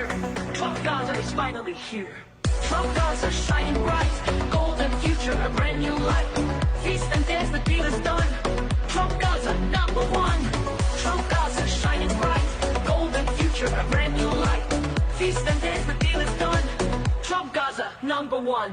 future. Trump Gaza is finally here. Trump Gaza shining bright, golden future, a brand new life. Feast and dance, the deal is done. Trump Gaza #1. Trump Gaza shining bright, golden future, a brand new life. Feast and dance, the deal is done. Trump Gaza #1.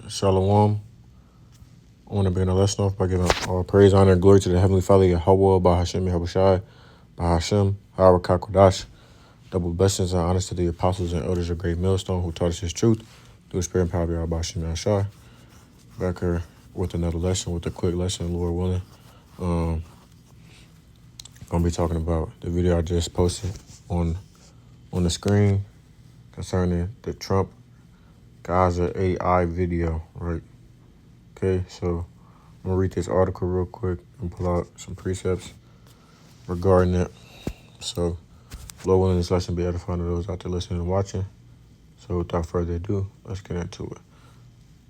Shalom. I want to begin a lesson off by giving all praise, honor, and glory to the Heavenly Father, Yahweh, by Hashem, Yahushai, by Hashem, Harakah, double blessings and honors to the apostles and elders of Great Millstone who taught us His truth through the Spirit and power of Yahweh, by Hashem, Yahushai. Back here with another lesson, with a quick lesson, Lord willing. Going to be talking about the video I just posted on the screen concerning the Trump Gaza AI video, right? Okay, so I'm going to read this article real quick and pull out some precepts regarding it. So, Lord willing, this lesson be edifying to those out there listening and watching. So, without further ado, let's get into it.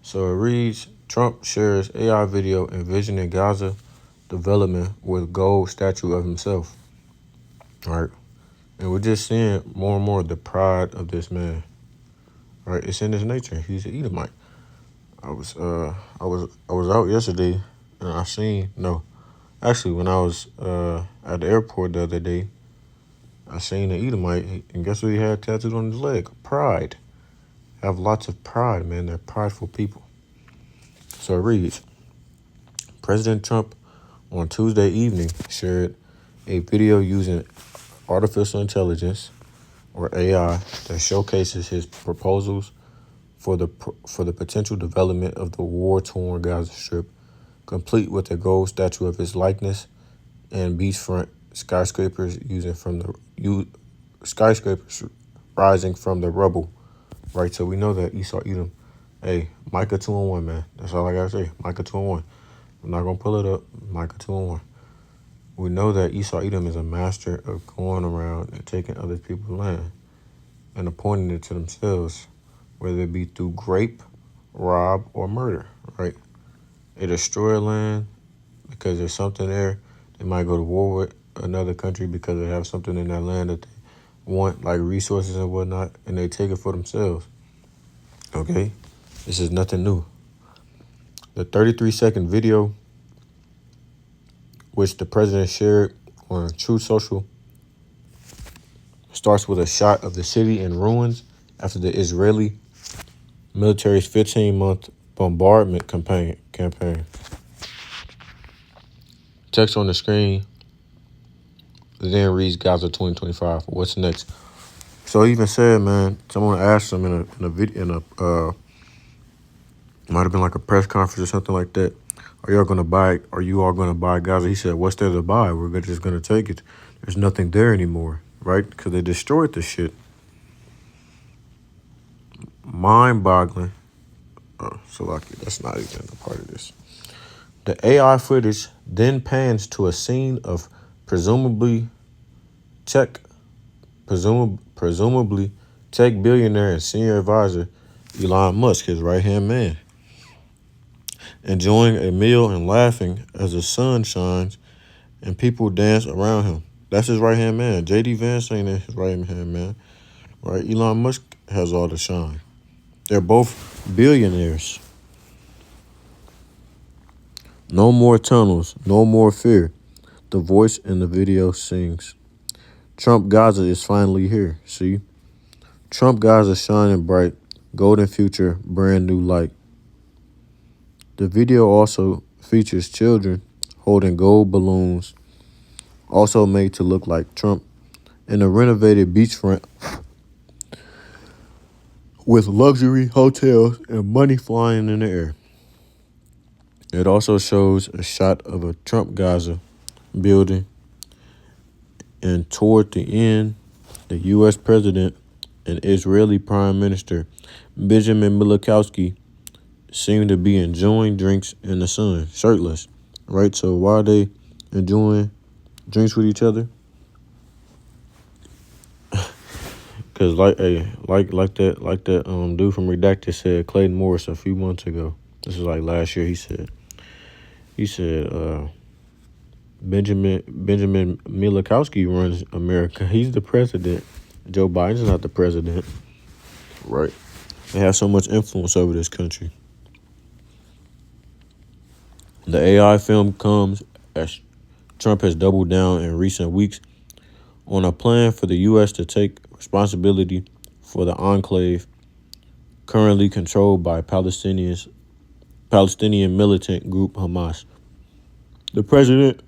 So, it reads, Trump shares AI video envisioning Gaza development with gold statue of himself. All right. And we're just seeing more and more the pride of this man. All right, it's in his nature. He's an Edomite. I was out yesterday and when I was at the airport the other day, I seen an Edomite, and guess what he had tattooed on his leg? Pride. Have lots of pride, man. They're prideful people. So it reads, President Trump on Tuesday evening shared a video using artificial intelligence, or AI, that showcases his proposals for the potential development of the war-torn Gaza Strip, complete with a gold statue of his likeness and beachfront skyscrapers skyscrapers rising from the rubble. Right, so we know that Esau Edom. Hey, Micah 2:1, man. That's all I gotta say. Micah 2:1. I'm not gonna pull it up. Micah 2:1. We know that Esau Edom is a master of going around and taking other people's land and appointing it to themselves, whether it be through rape, rob, or murder, right? They destroy land because there's something there. They might go to war with another country because they have something in that land that they want, like resources and whatnot, and they take it for themselves, okay? This is nothing new. The 33-second video, which the president shared on Truth Social, starts with a shot of the city in ruins after the Israeli military's 15-month bombardment campaign. Text on the screen then reads Gaza 2025. What's next? So he even said, man, someone asked him in a video, might have been like a press conference or something like that. Are you all going to buy Gaza? He said, what's there to buy? We're just going to take it. There's nothing there anymore, right? Because they destroyed the shit. Mind-boggling. Oh, Salaki, that's not even a part of this. The AI footage then pans to a scene of presumably tech billionaire and senior advisor Elon Musk, his right-hand man, enjoying a meal and laughing as the sun shines and people dance around him. That's his right-hand man. J.D. Vance ain't his right-hand man. Right? Elon Musk has all the shine. They're both billionaires. No more tunnels, no more fear. The voice in the video sings. Trump Gaza is finally here. See? Trump Gaza shining bright, golden future, brand new light. The video also features children holding gold balloons, also made to look like Trump, in a renovated beachfront with luxury hotels and money flying in the air. It also shows a shot of a Trump Gaza building, and toward the end, the U.S. President and Israeli Prime Minister Benjamin Milikowski seem to be enjoying drinks in the sun, shirtless, right? So why are they enjoying drinks with each other? Cause like that dude from Redacted said, Clayton Morris a few months ago. This is like last year. He said Benjamin Milikowski runs America. He's the president. Joe Biden's not the president, right? They have so much influence over this country. The AI film comes as Trump has doubled down in recent weeks on a plan for the U.S. to take responsibility for the enclave currently controlled by Palestinian militant group Hamas. The president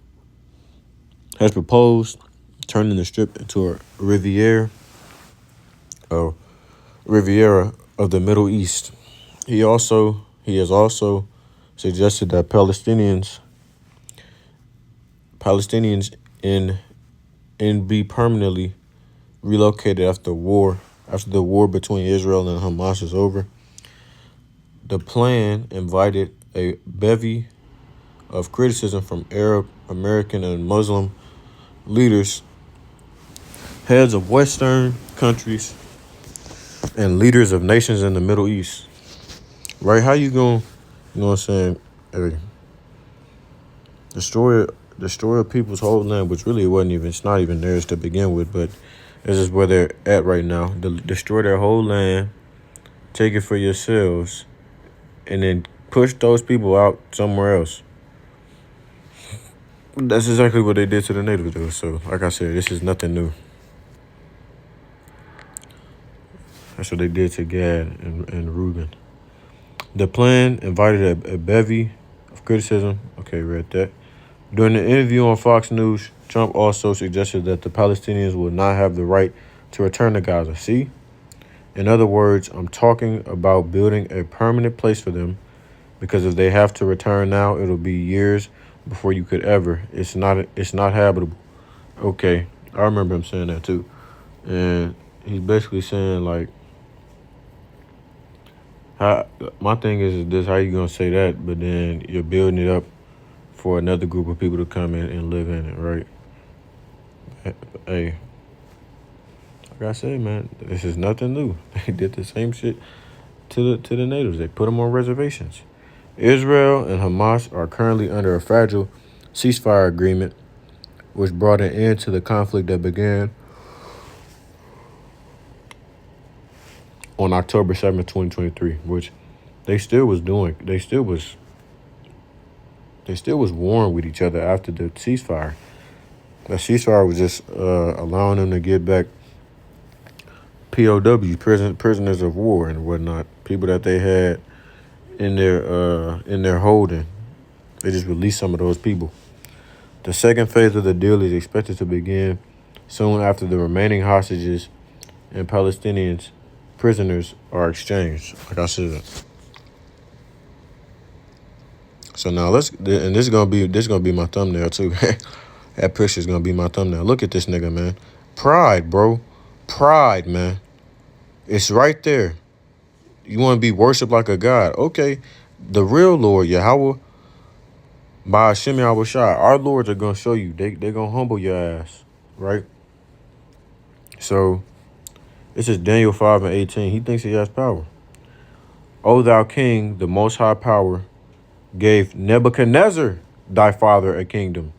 has proposed turning the strip into a Riviera of the Middle East. He has also suggested that Palestinians in be permanently relocated after the war between Israel and Hamas is over. The plan invited a bevy of criticism from Arab, American, and Muslim leaders, heads of Western countries, and leaders of nations in the Middle East. Right? How you going, you know what I'm saying, hey, destroy people's whole land, which really it's not even theirs to begin with, but this is where they're at right now. Destroy their whole land, take it for yourselves, and then push those people out somewhere else. That's exactly what they did to the natives, though. So, like I said, this is nothing new. That's what they did to Gad and Reuben. The plan invited a bevy of criticism. Okay, read that. During the interview on Fox News, Trump also suggested that the Palestinians will not have the right to return to Gaza. See? In other words, I'm talking about building a permanent place for them, because if they have to return now, it'll be years before you could ever. It's not habitable. Okay, I remember him saying that too. And he's basically saying, like, my thing is this: how you gonna say that, but then you're building it up for another group of people to come in and live in it, right? Hey, like I said, man, this is nothing new. They did the same shit to the natives. They put them on reservations. Israel and Hamas are currently under a fragile ceasefire agreement, which brought an end to the conflict that began on October 7th, 2023, which they still was warring with each other after the ceasefire. The ceasefire was just allowing them to get back POWs, prisoners of war and whatnot, people that they had in their holding. They just released some of those people. The second phase of the deal is expected to begin soon after the remaining hostages and Palestinians prisoners are exchanged, like I said. So now this is gonna be my thumbnail too. That picture is gonna be my thumbnail. Look at this nigga, man. Pride, bro. Pride, man. It's right there. You want to be worshipped like a god. Okay. The real Lord, Yahweh, by Hashem Yahweh Shai, our lords are going to show you. They're going to humble your ass. Right? So, this is Daniel 5:18. He thinks he has power. O thou king, the most high power, gave Nebuchadnezzar thy father a kingdom,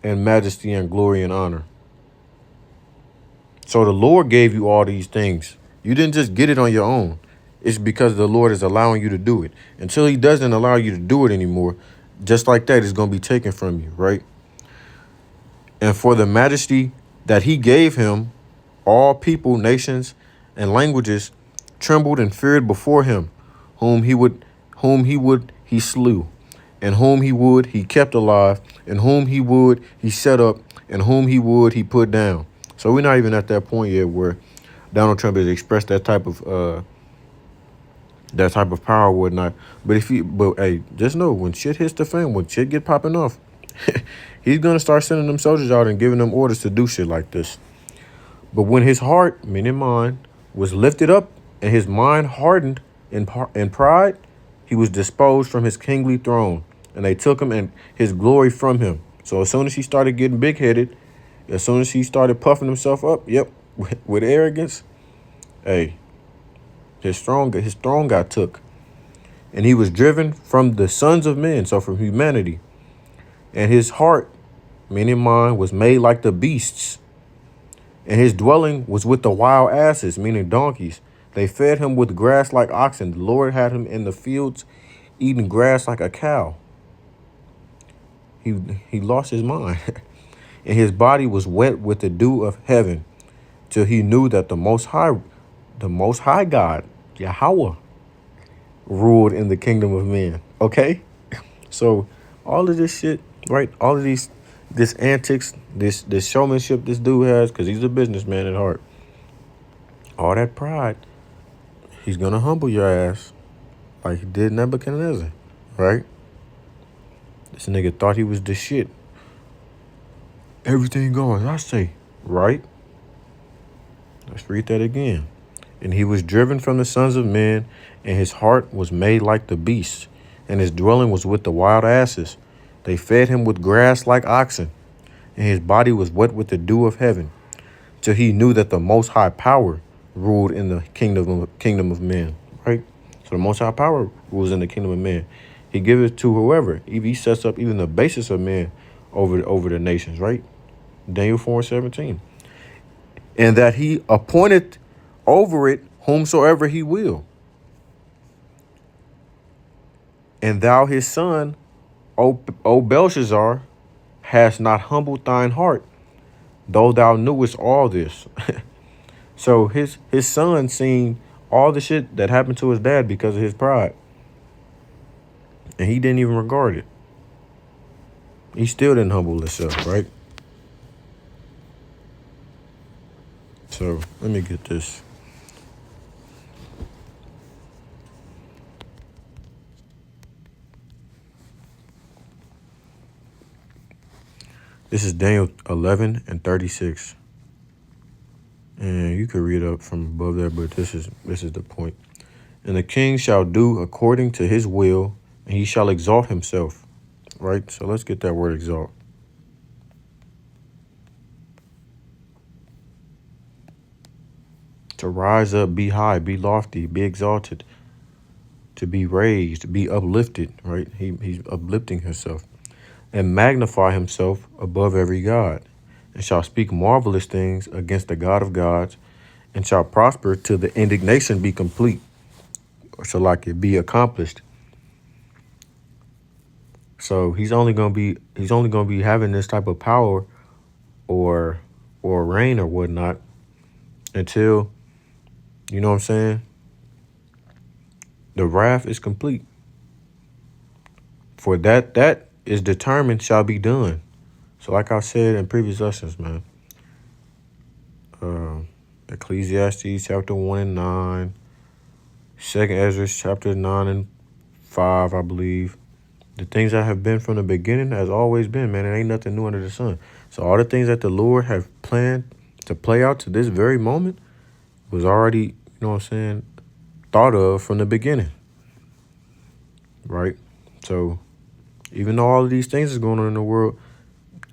and majesty and glory and honor. So the Lord gave you all these things. You didn't just get it on your own. It's because the Lord is allowing you to do it. Until he doesn't allow you to do it anymore, just like that, it's going to be taken from you, right? And for the majesty that he gave him, all people, nations, and languages trembled and feared before him, whom he would he slew, and whom he would he kept alive, and whom he would he set up, and whom he would he put down. So we're not even at that point yet where Donald Trump has expressed that type of power or whatnot. But hey, just know when shit hits the fan, when shit get popping off, he's gonna start sending them soldiers out and giving them orders to do shit like this. But when his heart, meaning mind, was lifted up and his mind hardened in pride, he was disposed from his kingly throne, and they took him and his glory from him. So as soon as he started getting big-headed, as soon as he started puffing himself up, yep, with arrogance, hey, his throne got took. And he was driven from the sons of men, so from humanity. And his heart, meaning mind, was made like the beasts. And his dwelling was with the wild asses, meaning donkeys. They fed him with grass like oxen. The Lord had him in the fields eating grass like a cow. He lost his mind. And his body was wet with the dew of heaven, till he knew that the most high God, Yahweh, ruled in the kingdom of men. Okay? So all of this shit, right? All of this antics, this showmanship this dude has, because he's a businessman at heart. All that pride, he's gonna humble your ass like he did Nebuchadnezzar, right? This nigga thought he was the shit. Everything going, I say, right? Let's read that again. And he was driven from the sons of men, and his heart was made like the beasts, and his dwelling was with the wild asses. They fed him with grass like oxen, and his body was wet with the dew of heaven, till he knew that the Most High Power ruled in the kingdom of men. Right? So the Most High Power rules in the kingdom of men. He gives it to whoever. He sets up even the basis of men over the nations. Right? Daniel 4:17. And that he appointed over it whomsoever he will. And thou his son, O Belshazzar, hast not humbled thine heart, though thou knewest all this. So his son seen all the shit that happened to his dad because of his pride. And he didn't even regard it. He still didn't humble himself, right? So let me get this. This is Daniel 11:36. And you could read up from above there, but this is the point. And the king shall do according to his will, and he shall exalt himself. Right? So let's get that word exalt. To rise up, be high, be lofty, be exalted, to be raised, be uplifted, right? He's uplifting himself. And magnify himself above every god, and shall speak marvelous things against the God of gods, and shall prosper till the indignation be complete, or shall like it be accomplished. So he's only gonna be having this type of power or reign or whatnot until, you know what I'm saying, the wrath is complete. For that is determined shall be done. So like I said in previous lessons, man, Ecclesiastes chapter 1-9, 2nd Ezra chapter 9-5, I believe. The things that have been from the beginning has always been, man. It ain't nothing new under the sun. So all the things that the Lord have planned to play out to this very moment was already, you know what I'm saying, thought of from the beginning. Right? So even though all of these things is going on in the world,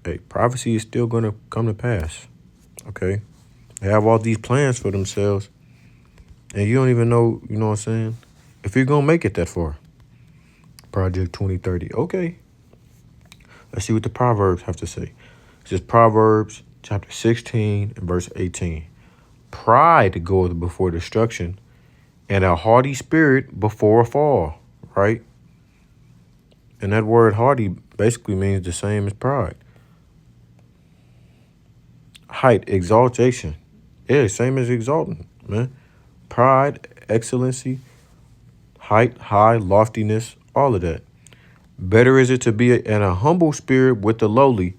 hey, prophecy is still going to come to pass. Okay? They have all these plans for themselves, and you don't even know, you know what I'm saying, if you're going to make it that far. Project 2030. Okay. Let's see what the Proverbs have to say. It says Proverbs chapter 16 and verse 18. Pride goeth before destruction, and a haughty spirit before a fall. Right? And that word haughty basically means the same as pride. Height, exaltation. Yeah, same as exalting, man. Pride, excellency, height, high, loftiness, all of that. Better is it to be in a humble spirit with the lowly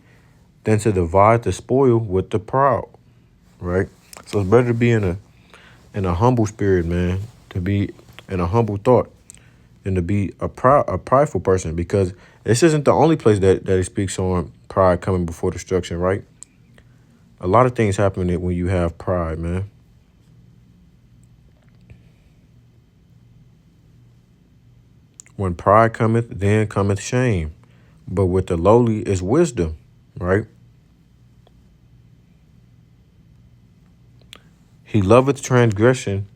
than to divide the spoil with the proud, right? So it's better to be in a humble spirit, man, to be in a humble thought than to be a prideful person, because this isn't the only place that it speaks on pride coming before destruction, right? A lot of things happen when you have pride, man. When pride cometh, then cometh shame. But with the lowly is wisdom, right? He loveth transgression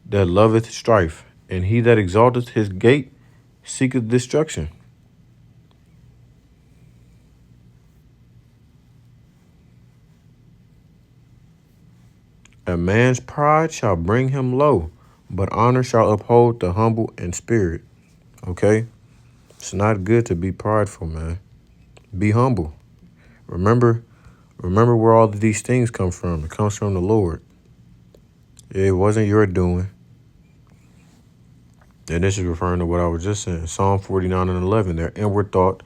that loveth strife, and he that exalteth his gate seeketh destruction. A man's pride shall bring him low, but honor shall uphold the humble in spirit. Okay? It's not good to be prideful, man. Be humble. Remember where all of these things come from. It comes from the Lord. It wasn't your doing. And this is referring to what I was just saying. Psalm 49 and 11. Their inward thought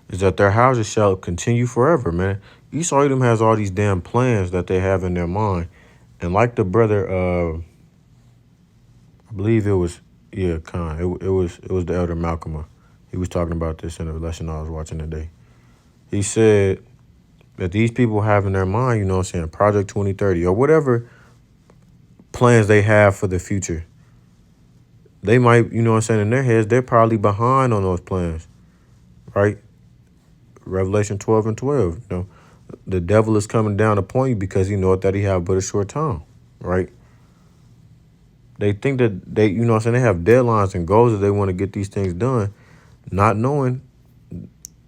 is that their houses shall continue forever, man. Esau Edom has all these damn plans that they have in their mind. And like the brother, I believe it was, Khan. It was the elder Malcolm. He was talking about this in the lesson I was watching today. He said that these people have in their mind, you know what I'm saying, Project 2030 or whatever plans they have for the future. They might, you know what I'm saying, in their heads, they're probably behind on those plans, right? Revelation 12 and 12, you know, the devil is coming down upon you because he knoweth that he have but a short time, right? They think that they, you know what I'm saying, they have deadlines and goals that they want to get these things done, not knowing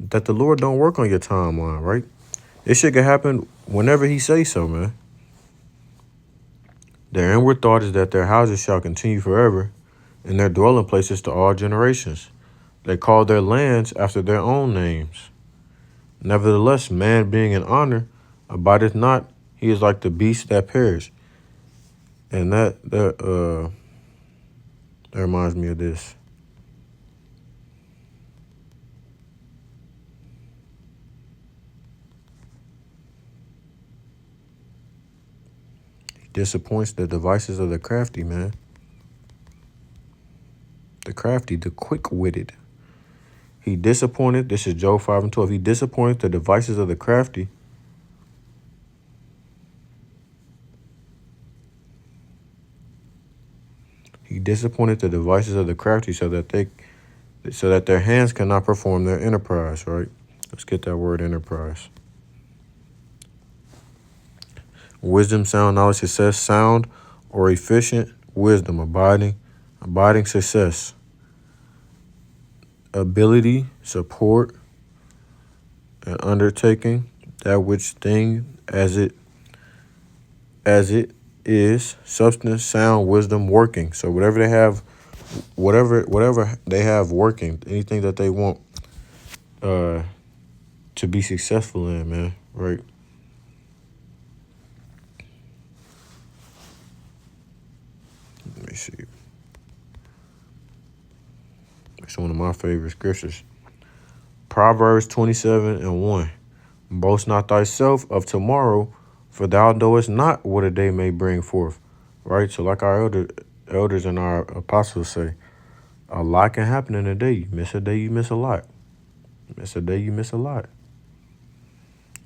that the Lord don't work on your timeline, right? This shit can happen whenever he says so, man. Their inward thought is that their houses shall continue forever, and their dwelling places to all generations. They call their lands after their own names. Nevertheless, man being in honor abideth not, he is like the beasts that perish. And that reminds me of this. He disappoints the devices of the crafty, man. The crafty, the quick-witted. He disappointed, this is Job 5 and 12. He disappointed the devices of the crafty. He disappointed the devices of the crafty so that their hands cannot perform their enterprise, right? Let's get that word enterprise. Wisdom, sound, knowledge, success, sound or efficient wisdom, abiding success. Ability, support, and undertaking that which thing as it is, substance, sound, wisdom, working. So whatever they have working, anything that they want to be successful in, man, right? Let me see. It's one of my favorite scriptures. Proverbs 27 and 1. Boast not thyself of tomorrow, for thou knowest not what a day may bring forth. Right? So like our elders and our apostles say, a lot can happen in a day. You miss a day, you miss a lot. Miss a day, you miss a lot.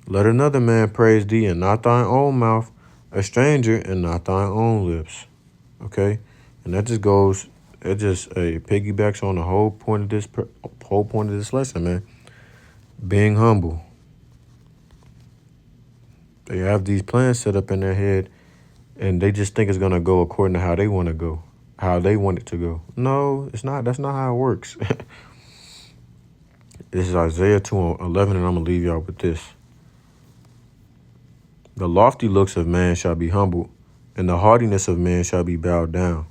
Let another man praise thee, and not thine own mouth, a stranger, and not thine own lips. Okay? And that just goes, it just piggybacks on the whole point of this lesson, man. Being humble. They have these plans set up in their head, and they just think it's going to go according to how they want to go, how they want it to go. No, it's not. That's not how it works. This is Isaiah 2:11, and I'm going to leave y'all with this. The lofty looks of man shall be humbled, and the haughtiness of man shall be bowed down.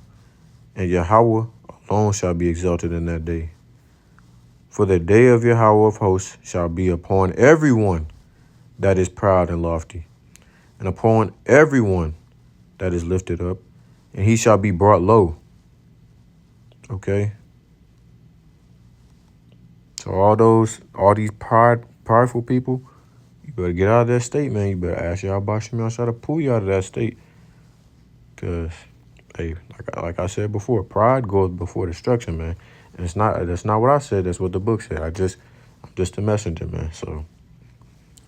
And Yahweh alone shall be exalted in that day. For the day of Yahweh of hosts shall be upon everyone that is proud and lofty, and upon everyone that is lifted up, and he shall be brought low. Okay? So all these prideful people, you better get out of that state, man. You better ask Yahweh to pull you out of that state. Because, hey, like I said before, pride goes before destruction, man. And that's not what I said. That's what the book said. I'm just a messenger, man. So,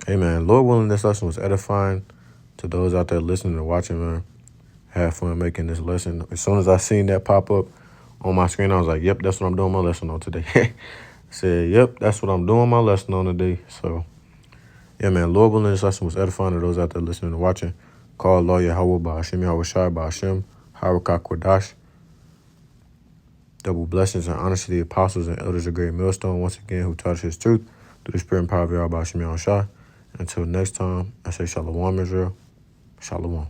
hey, man, Lord willing, this lesson was edifying to those out there listening and watching, man. Have fun making this lesson. As soon as I seen that pop up on my screen, I was like, yep, that's what I'm doing my lesson on today. I said, yep, that's what I'm doing my lesson on today. So, yeah, man, Lord willing, this lesson was edifying to those out there listening and watching. Call Allah Yahweh Ba'ashem Yahweh Shai Ba'ashem Harakah Kodash. Double blessings and honors to the apostles and elders of Great Millstone, once again, who taught us his truth through the spirit and power of Yahweh Ba'ashem Yahweh Shai. Until next time, I say Shalom, Israel. Shalom.